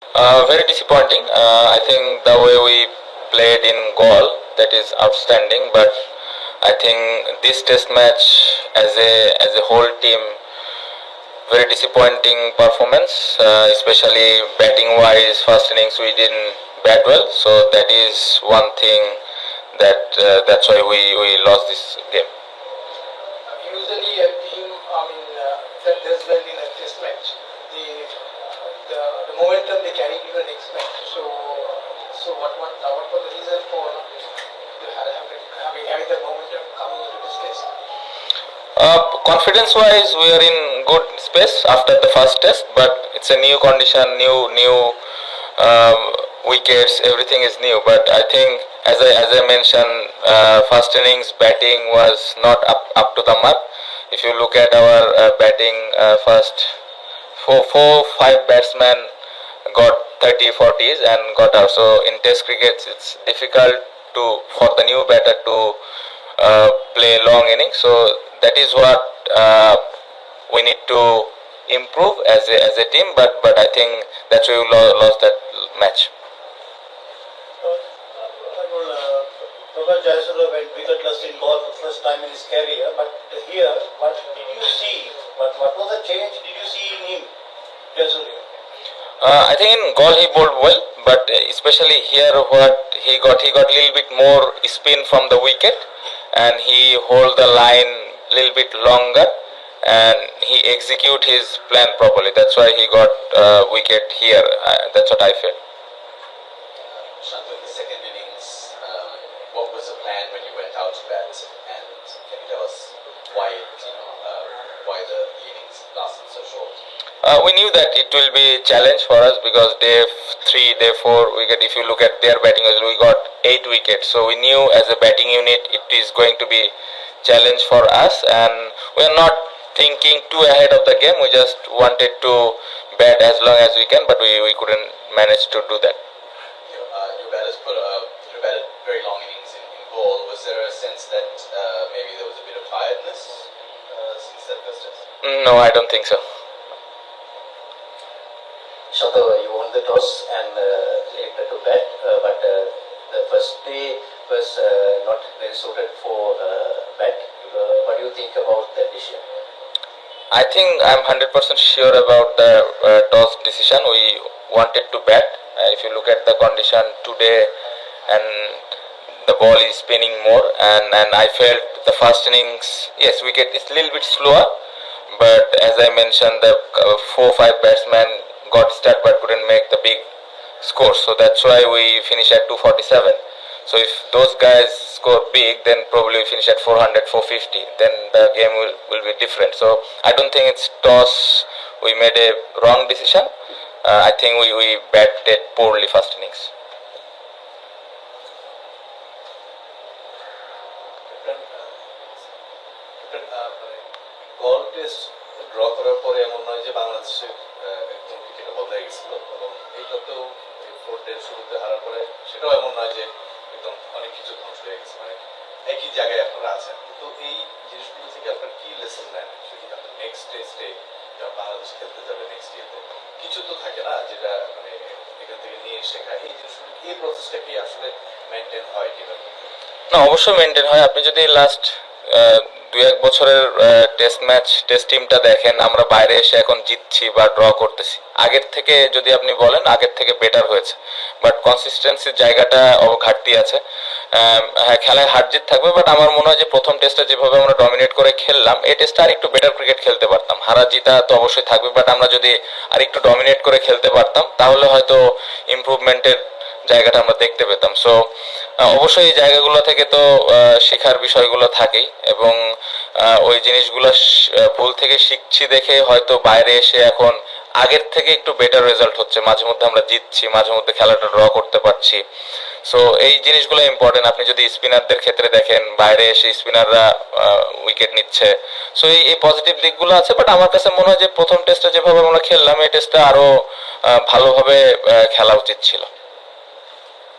Very disappointing. I think the way we played in goal, that is outstanding. But I think this test match, as a whole team, very disappointing performance. Especially batting wise, first innings we didn't bat well. So that is one thing that's why we lost this game. Usually a team, that does well in a test match, the momentum they carry to the next match. So what was the reason for having that momentum coming into this test? Confidence wise, we are in good space after the first test, but it's a new condition, new um, wickets, everything is new. But I think, as I mentioned, first innings batting was not up to the mark. If you look at our batting, first five batsmen got 30 40s and got out. So in test cricket, it's difficult for the new batter to play long innings. So that is what we need to improve as a team. But I think that's why we lost that match. Prabhat Jayasuriya went wicketless in goal for the first time in his career, but here, what did you see? What was the change did you see in him, Jayasuriya? I think in goal he bowled well, but especially here what he got a little bit more spin from the wicket, and he hold the line a little bit longer, and he execute his plan properly. That's why he got wicket here. That's what I feel. Shantu, in the second innings, what was the plan when you went out to bat? And can you tell us why the innings lasted so short? We knew that it will be a challenge for us because day 3, day 4 wicket. If you look at their batting, we got 8 wickets. So we knew as a batting unit it is going to be challenge for us, and we are not thinking too ahead of the game. We just wanted to bat as long as we can, but we couldn't manage to do that. Your batted very long innings in goal. Was there a sense that maybe there was a bit of tiredness since that first test? No, I don't think so. Shanta, you won the toss and selected to bat, but the first day was not very suited for bat. What do you think about that decision? I think I'm 100% sure about the toss decision. We wanted to bat. If you look at the condition today, and the ball is spinning more, and I felt the first innings, yes, wicket is a little bit slower, but as I mentioned, the 4-5 batsmen got start but couldn't make the big score. So that's why we finished at 247. So if those guys score big, then probably we finish at 400, 450. Then the game will be different. So I don't think it's toss. We made a wrong decision. I think we batted poorly first innings. Goal test draw করার পরে এমন নয় যে বাংলাদেশের একদম ক্রিকেটে বদলে গেছিল, এবং এইটাতেও ফোর্থ ডে শুরুতে হারার পরে সেটাও এমন নয় যে একদম অনেক কিছু ধ্বংস হয়ে গেছে, মানে একই জায়গায় আপনারা আছেন। তো এই জিনিসগুলো থেকে আপনার কি লেসন নেন আপনার নেক্সট টেস্টে যখন বাংলাদেশ খেলতে যাবে নেক্সট ইয়েতে? কিছু তো থাকে না যেটা মানে এখান থেকে নিয়ে শেখা, এই জিনিসগুলো এই প্রসেসটা কি আসলে মেনটেন হয় কিভাবে? না, অবশ্যই মেনটেন হয়। আপনি যদি লাস্ট 2-1 বছরের টেস্ট টিমটা দেখেন, আমরা বাইরে এসে এখন জিতছি বা ড্র করতেছি। আগের থেকে যদি আপনি বলেন, আগের থেকে বেটার হয়েছে, বাট কনসিস্টেন্সির জায়গাটা ঘাটতি আছে। হ্যাঁ, খেলায় হার জিত থাকবে, বাট আমার মনে হয় যে প্রথম টেস্টে যেভাবে আমরা ডমিনেট করে খেললাম, এই টেস্টে আর একটু বেটার ক্রিকেট খেলতে পারতাম। হারা জিতা তো অবশ্যই থাকবে, বাট আমরা যদি আর একটু ডমিনেট করে খেলতে পারতাম, তাহলে হয়তো ইমপ্রুভমেন্টের জায়গাটা আমরা দেখতে পেতাম। সো অবশ্যই এই জায়গাগুলো থেকে তো শেখার বিষয়গুলো থাকেই, এবং ওই জিনিসগুলো ভুল থেকে শিখছি দেখে হয়তো বাইরে এসে এখন আগের থেকে একটু বেটার রেজাল্ট হচ্ছে। মাঝে মধ্যে আমরা জিতছি, মাঝে মধ্যে খেলাটা ড্র করতে পারছি। সো এই জিনিসগুলো ইম্পর্টেন্ট। আপনি যদি স্পিনারদের ক্ষেত্রে দেখেন, বাইরে এসে স্পিনাররা উইকেট নিচ্ছে। সো এই পজিটিভ দিকগুলো আছে, বাট আমার কাছে মনে হয় যে প্রথম টেস্টে যেভাবে আমরা খেললাম, এই টেস্টটা আরো ভালোভাবে খেলা উচিত ছিল।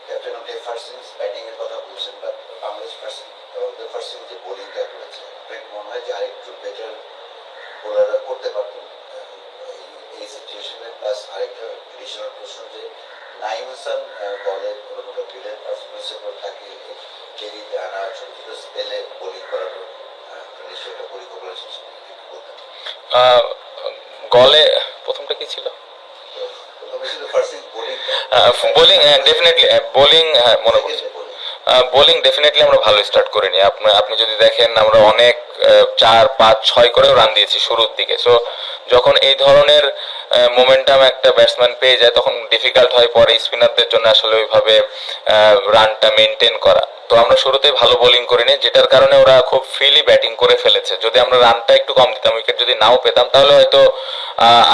ক্যাপ্টেন আপনি ফার্স্ট ইনিংস ব্যাটিং এর কথা বলছেন, বা বাংলাদেশ ফার্স্ট ইনিংস যে বোলিংটা করেছে, আপনার মনে হয় যে আরেকটু বেটার বোলাররা করতে পারতেন এই সিচুয়েশনে? প্লাস আরেকটা এডিশনাল প্রশ্ন, যে নাইম হাসান বলে কোনো বিলের পারফরমেন্সের উপর তাকে দেরিতে আনা ছোট ছোট স্পেলে বোলিং করানোর নিশ্চয়ই একটা পরিকল্পনা ছিল একটু বলতেন। গলে প্রথমটা কি ছিল? তো প্রথমে ছিল first bowling bowling, definitely bowling, মনে পড়ছে। বোলিং ডেফিনেটলি আমরা ভালো স্টার্ট করিনি। আপনি যদি দেখেন আমরা অনেক 4-5-6 করেও রান দিয়েছি শুরুর দিকে। সো যখন এই ধরনের মোমেন্টাম একটা ব্যাটসম্যান পেয়ে যায় তখন ডিফিকাল্ট হয় পরে স্পিনারদের জন্য আসলে ওইভাবে রানটা মেনটেন করা। তো আমরা শুরুতে ভালো বোলিং করিনি, যেটার কারণে ওরা খুব ফ্রিলি ব্যাটিং করে ফেলেছে। যদি আমরা রানটা একটু কম দিতাম, উইকেট যদি নাও পেতাম, তাহলে হয়তো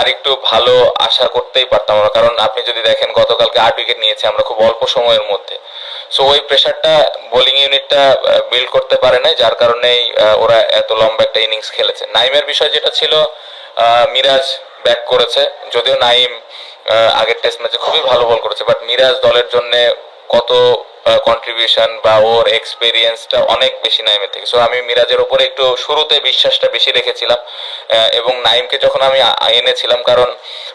আরেকটু ভালো আশা করতেই পারতাম আমরা। কারণ আপনি যদি দেখেন গতকালকে 8 উইকেট নিয়েছে আমরা খুব অল্প সময়ের মধ্যে। সো ওই প্রেশারটা বোলিং ইউনিটটা বিল্ড করতে পারে নাই, যার কারণেই ওরা এত লম্বা একটা ইনিংস খেলেছে। নাইমের বিষয় যেটা ছিল, মিরাজ ব্যাক করেছে, যদিও নাইম আগের টেস্ট ম্যাচে খুবই ভালো বল করেছে, বাট মিরাজ দলের জন্য কত কন্ট্রিবিউশন বা ওর এক্সপিরিয়েন্সটা অনেক বেশি নাইমের থেকে। সো আমি মিরাজের উপরে একটু শুরুতে বিশ্বাসটা বেশি রেখেছিলাম, এবং নাইমকে যখন আমি এনেছিলাম, কারণ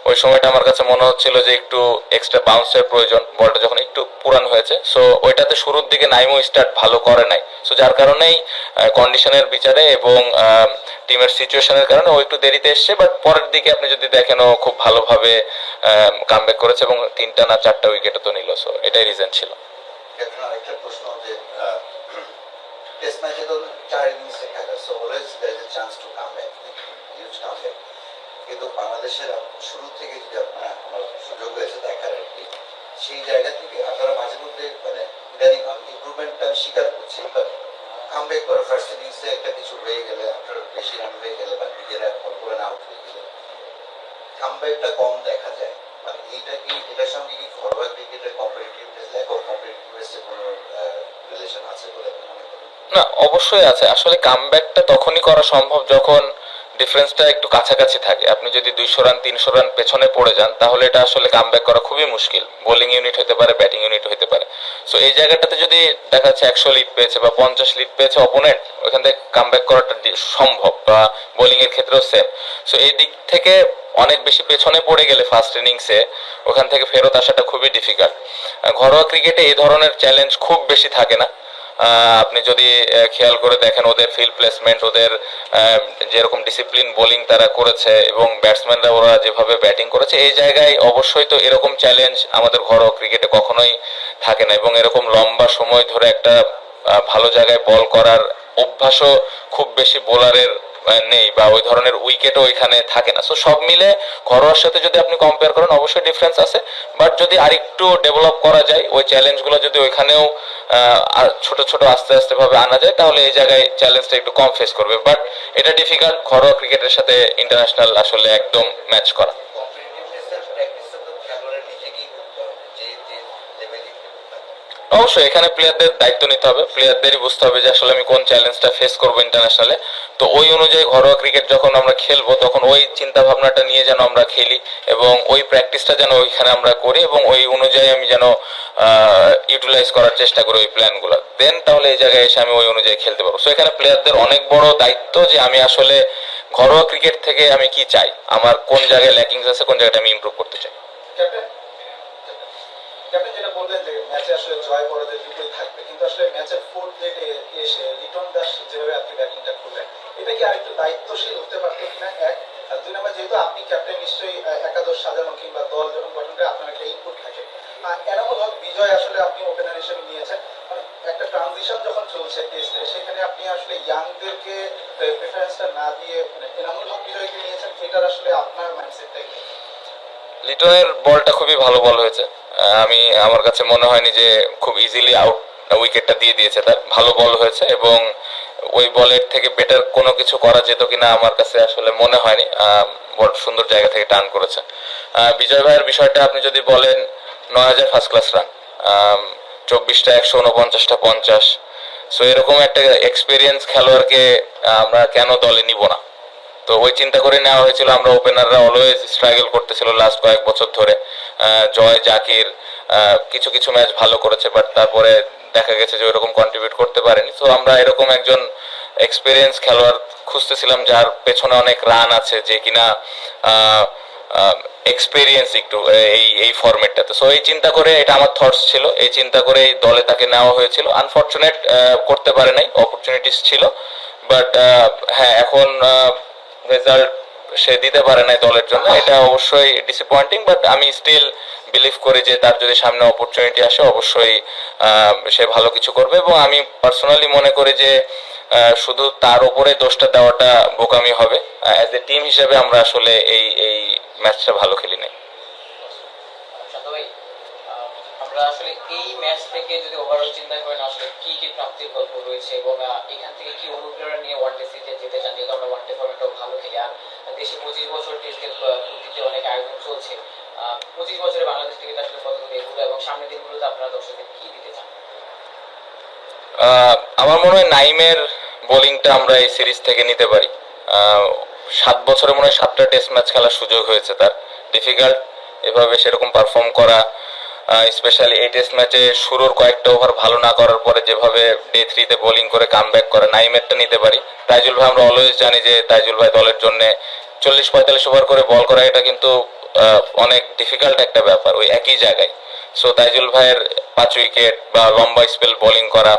ওই সময়টা আমার কাছে মনে হচ্ছিল যে একটু এক্সট্রা বাউন্সের প্রয়োজন, বলটা যখন একটু পুরান হয়েছে। সো ওইটাতে শুরুর দিকে নাইমও স্টার্ট ভালো করে নাই। সো যার কারণেই কন্ডিশনের বিচারে এবং টিমের সিচুয়েশনের কারণে ও একটু দেরিতে এসছে, বাট পরের দিকে আপনি যদি দেখেন ও খুব ভালোভাবে কামব্যাক করেছে এবং 3টা না 4টা উইকেটও তো নিল। সো এটাই রিজন ছিল। এখন আরেকটা প্রশ্ন যে টেস্ট ম্যাচে তো 4 ইনিংসে খেলা, so always there is a chance to come back, huge come back. কিন্তু বাংলাদেশের শুরু থেকে যদি আমার সুযোগ হয়েছে দেখার আর কি, সেই জায়গা থেকে আপনারা মাঝে মধ্যে মানে ইদানিং ইমপ্রুভমেন্টটা আমি স্বীকার করছি, বাট কাম ব্যাক করা ফার্স্ট ইনিংসে একটা কিছু হয়ে গেলে, আপনার বেশি রান হয়ে গেলে বা নিজেরা অল্প রান আউট হয়ে গেলে কাম ব্যাকটা কম দেখা যায়। মানে এইটা কি, এটার সঙ্গে কি ঘরোয়া ক্রিকেটের কম্পিটিটিভনেস, ল্যাক অফ কম্পিটিটিভনেসের কোনো রিলেশন আছে বলে আপনি মনে করেন? না, অবশ্যই আছে। আসলে কামব্যাকটা তখনই করা সম্ভব যখন ডিফারেন্সটা একটু কাছাকাছি থাকে। আপনি যদি 200 রান 300 রান পেছনে পড়ে যান, তাহলে এটা আসলে কামব্যাক করা খুবই মুশকিল। বোলিং ইউনিট হতে পারে, ব্যাটিং ইউনিট হতে পারে। সো এই জায়গাটাতে যদি দেখা যাচ্ছে 100 লিড পেয়েছে বা 50 লিড পেয়েছে অপোনেন্ট, ওইখান থেকে কামব্যাক করাটা সম্ভব, বা বোলিং এর ক্ষেত্রেও সেম। সো এই দিক থেকে অনেক বেশি পেছনে পড়ে গেলে ফার্স্ট ইনিংসে ওখান থেকে ফেরত আসাটা খুবই ডিফিকাল্ট। ঘরোয়া ক্রিকেটে এই ধরনের চ্যালেঞ্জ খুব বেশি থাকে না। আপনি যদি খেয়াল করে দেখেন ওদের ফিল্ড প্লেসমেন্ট, ওদের যেরকম ডিসিপ্লিন বোলিং তারা করেছে এবং ব্যাটসম্যানরা ওরা যেভাবে ব্যাটিং করেছে, এই জায়গায় অবশ্যই তো এরকম চ্যালেঞ্জ আমাদের ঘরোয়া ক্রিকেটে কখনোই থাকে না। এবং এরকম লম্বা সময় ধরে একটা ভালো জায়গায় বল করার অভ্যাসও খুব বেশি বোলারের নেই, বা ওই ধরনের উইকেটও ওইখানে থাকে না। সো সব মিলে ঘরোয়ার সাথে যদি আপনি কম্পেয়ার করেন অবশ্যই ডিফারেন্স আছে, বাট যদি আরেকটু ডেভেলপ করা যায়, ওই চ্যালেঞ্জগুলো যদি ওইখানেও ছোট ছোট আস্তে আস্তে ভাবে আনা যায়, তাহলে এই জায়গায় চ্যালেঞ্জটা একটু কম ফেস করবে। বাট এটা ডিফিকাল্ট ঘরোয়া ক্রিকেটের সাথে ইন্টারন্যাশনাল আসলে একদম ম্যাচ করা। কম্পিটিটিভনেসের প্র্যাকটিসটা তো খেলোয়াড়ের নিজেকেই করতে হবে, যে যে লেভেলই খেলতে হবে। অবশ্যই এখানে প্লেয়ারদের দায়িত্ব নিতে হবে, প্লেয়ারদেরই বুঝতে হবে যে আসলে আমি কোন চ্যালেঞ্জটা ফেস করবো ইন্টারন্যাশনালে। তো ওই অনুযায়ী ঘরোয়া ক্রিকেট যখন আমরা খেলবো তখন ওই চিন্তা ভাবনাটা নিয়ে যেন আমরা খেলি, এবং ওই প্র্যাকটিসটা যেন ওইখানে আমরা করি, এবং ওই অনুযায়ী আমি যেন ইউটিলাইজ করার চেষ্টা করি ওই প্ল্যানগুলো। দেন তাহলে এই জায়গায় এসে আমি ওই অনুযায়ী খেলতে পারবো। সো এখানে প্লেয়ারদের অনেক বড় দায়িত্ব যে আমি আসলে ঘরোয়া ক্রিকেট থেকে আমি কি চাই, আমার কোন জায়গায় ল্যাকিংস আছে, কোন জায়গাটা আমি ইমপ্রুভ করতে চাই। ক্যাপ্টেন ক্যাপ্টেন যেটা বললেন যে ম্যাচে আসলে জয় পরাজয় দুটোই থাকবে, কিন্তু আসলে ম্যাচের 4th ডেটে এসে লিটন দাস যেভাবে আপনি ব্যাটিংটা করলেন, এটা কি আরেকটু দায়িত্বশীল হতে পারতো কিনা, এক? আর 2 নম্বর, যেহেতু আপনি ক্যাপ্টেন, নিশ্চয়ই একাদশ সাজানো কিংবা দল যখন গঠন করে আপনার একটা ইনপুট থাকে। এনামুল হক বিজয় আসলে আপনি ওপেনার হিসেবে নিয়েছেন, মানে একটা ট্রানজিশন যখন চলছে টেস্টে, সেখানে আপনি আসলে ইয়াংদেরকে প্রেফারেন্সটা না দিয়ে মানে এনামুল হক বিজয়কে নিয়েছেন, এটার আসলে আপনার মাইন্ডসেটটাই কি? লিটনের বলটা খুবই ভালো বল হয়েছে। আমার কাছে মনে হয়নি যে খুব ইজিলি আউট উইকেটটা দিয়ে দিয়েছে, তার ভালো বল হয়েছে, এবং ওই বলের থেকে বেটার কোনো কিছু করা যেত কিনা আমার কাছে আসলে মনে হয়নি। বল সুন্দর জায়গা থেকে টার্ন করেছে। বিজয় ভাইয়ের বিষয়টা আপনি যদি বলেন, 9000 ফার্স্ট ক্লাস রান, 24টা 149টা 50। সো এরকম একটা এক্সপিরিয়েন্স খেলোয়াড়কে আমরা কেন দলে নিব না? তো ওই চিন্তা করে নেওয়া হয়েছিল। আমরা ওপেনাররা অলওয়েজ স্ট্রাগল করতেছিল লাস্ট কয়েক বছর ধরে। জয়, জাকির কিছু কিছু ম্যাচ ভালো করেছে, বাট তারপরে দেখা গেছে যে ওইরকম কন্ট্রিবিউট করতে পারেনি। তো আমরা এরকম একজন এক্সপিরিয়েন্স খেলোয়াড় খুঁজতেছিলাম যার পেছনে অনেক রান আছে, যে কিনা এক্সপিরিয়েন্স একটু এই ফরম্যাটটাতে। সো এই চিন্তা করে, এটা আমার থটস ছিল, এই চিন্তা করে এই দলে তাকে নেওয়া হয়েছিল। আনফরচুনেট করতে পারে নাই, অপরচুনিটিস ছিল, বাট হ্যাঁ এখন রেজাল্ট সে দিতে পারে নাই দলের জন্য, এটা অবশ্যই ডিসঅ্যাপয়েন্টিং। বাট আমি স্টিল বিলিভ করি যে তার যদি সামনে অপরচুনিটি আসে অবশ্যই সে ভালো কিছু করবে, এবং আমি পার্সোনালি মনে করি যে শুধু তার উপরে দোষটা দেওয়াটা বোকামি হবে। অ্যাজ এ টিম হিসেবে আমরা আসলে এই ম্যাচটা ভালো খেলি নাই। শান্ত ভাই, আমরা আসলে এই ম্যাচ থেকে যদি ওভারঅল চিন্তা করেন আসলে কি কি প্রাপ্তির গল্প রয়েছে, এবং এখান থেকে কি অনুপ্রেরণা নিয়ে ওয়ানডে সিরিজে যেতে চান, যেহেতু আমরা ওয়ানডে ফরম্যাটটাও ভালো খেলি, আর দেশে 25 বছর টেস্টের প্রতিটি অনেক আয়োজন চলছে। 25 বছরে বাংলাদেশ ক্রিকেট আসলে কতদূর এগুলো, এবং সামনের দিনগুলোতে আপনারা দর্শকদের কি দিতে চান? আমার মনে হয় নাইমের বোলিংটা আমরা এই সিরিজ থেকে নিতে পারি। 7 বছরে মনে হয় 7টা টেস্ট ম্যাচ খেলার সুযোগ হয়েছে তার। ডিফিকাল্ট এভাবে সেরকম পারফর্ম করা, স্পেশালি এই টেস্ট ম্যাচে শুরুর কয়েকটা ওভার ভালো না করার পরে যেভাবে ডে 3-তে বোলিং করে কামব্যাক করে, নাইমেরটা নিতে পারি। তাইজুল ভাই, আমরা অলওয়েজ জানি যে তাইজুল ভাই দলের জন্য 40-45 ওভার করে বল করা, এটা কিন্তু অনেক ডিফিকাল্ট একটা ব্যাপার ওই একই জায়গায়। সো তাইজুল ভাইয়ের 5 উইকেট বা লম্বা স্পেল বোলিং করা,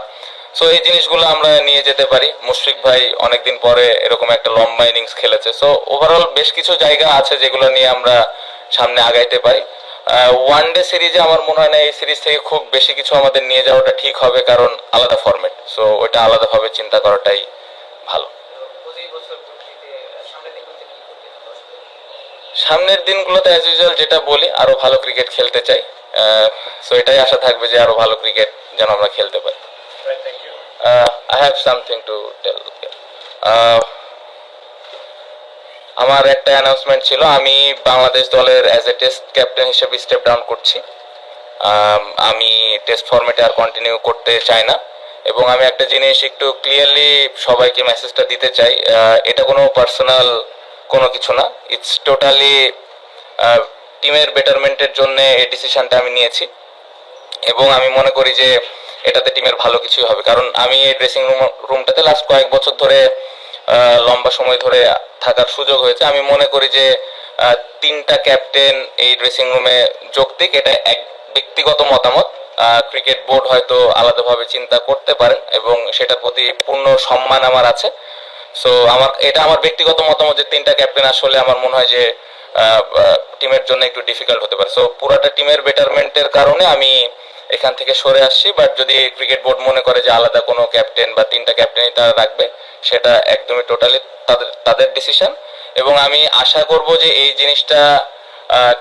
সো এই জিনিসগুলো আমরা নিয়ে যেতে পারি। মুশফিক ভাই অনেকদিন পরে এরকম একটা লম্বা ইনিংস খেলেছে। সো ওভারঅল বেশ কিছু জায়গা আছে যেগুলো নিয়ে আমরা সামনে আগাইতে পারি। ওয়ানডে সিরিজে আমার মনে হয় না এই সিরিজ থেকে খুব বেশি কিছু আমাদের নিয়ে যাওয়াটা ঠিক হবে, কারণ আলাদা ফরম্যাট। সো ওটা আলাদাভাবে চিন্তা করাটাই ভালো। 25 বছর পূর্তিতে সামনের দিনগুলোতে কি করতে চান দর্শকদের? সামনের দিনগুলোতে অ্যাজ ইউজুয়াল যেটা বলি, আরো ভালো ক্রিকেট খেলতে চাই। সো এটাই আশা থাকবে যে আরো ভালো ক্রিকেট যেন আমরা খেলতে পারি। Thank you. I have something to tell. আমার একটা অ্যানাউন্সমেন্ট ছিল, আমি বাংলাদেশ দলের অ্যাজ এ টেস্ট ক্যাপ্টেন হিসেবে স্টেপ ডাউন করছি। আমি টেস্ট ফরম্যাটে আর কন্টিনিউ করতে চাই না, এবং আমি একটা জিনিস একটু ক্লিয়ারলি সবাইকে মেসেজটা দিতে চাই, এটা কোনো পার্সোনাল কোনো কিছু না, ইটস টোটালি টিমের বেটারমেন্টের জন্য এই ডিসিশনটা আমি নিয়েছি, এবং আমি মনে করি যে এটাতে টিমের ভালো কিছুই হবে। কারণ আমি এই ড্রেসিং রুমটাতে লাস্ট কয়েক বছর ধরে লম্বা সময় ধরে থাকার সুযোগ হয়েছে। আমি মনে করি যে 3টা ক্যাপ্টেন এই ড্রেসিং রুমে যোগ দিক, এটা এক ব্যক্তিগত মতামত। ক্রিকেট বোর্ড হয়তো আলাদাভাবে চিন্তা করতে পারেন, এবং সেটার প্রতি পূর্ণ সম্মান আমার আছে। সো এটা আমার ব্যক্তিগত মতামত যে 3টা ক্যাপ্টেন আসলে আমার মনে হয় যে টিমের জন্য একটু ডিফিকাল্ট হতে পারে। সো পুরাটা টিমের বেটারমেন্টের কারণে আমি এখান থেকে সরে আসছি। বাট যদি ক্রিকেট বোর্ড মনে করে যে আলাদা কোনো ক্যাপ্টেন বা 3টা ক্যাপ্টেনই তারা রাখবে, সেটা একদমই টোটালি তাদের ডিসিশন। এবং আমি আশা করব যে এই জিনিসটা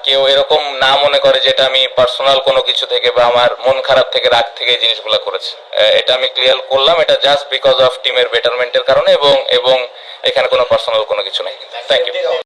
কেউ এরকম না মনে করে যে এটা আমি পার্সোনাল কোনো কিছু থেকে বা আমার মন খারাপ থেকে, রাগ থেকে এই জিনিসগুলো করেছে। এটা আমি ক্লিয়ার করলাম, এটা জাস্ট বিকজ অফ টিমের বেটারমেন্টের কারণে, এবং এখানে কোনো পার্সোনাল কোনো কিছু নেই। Thank you.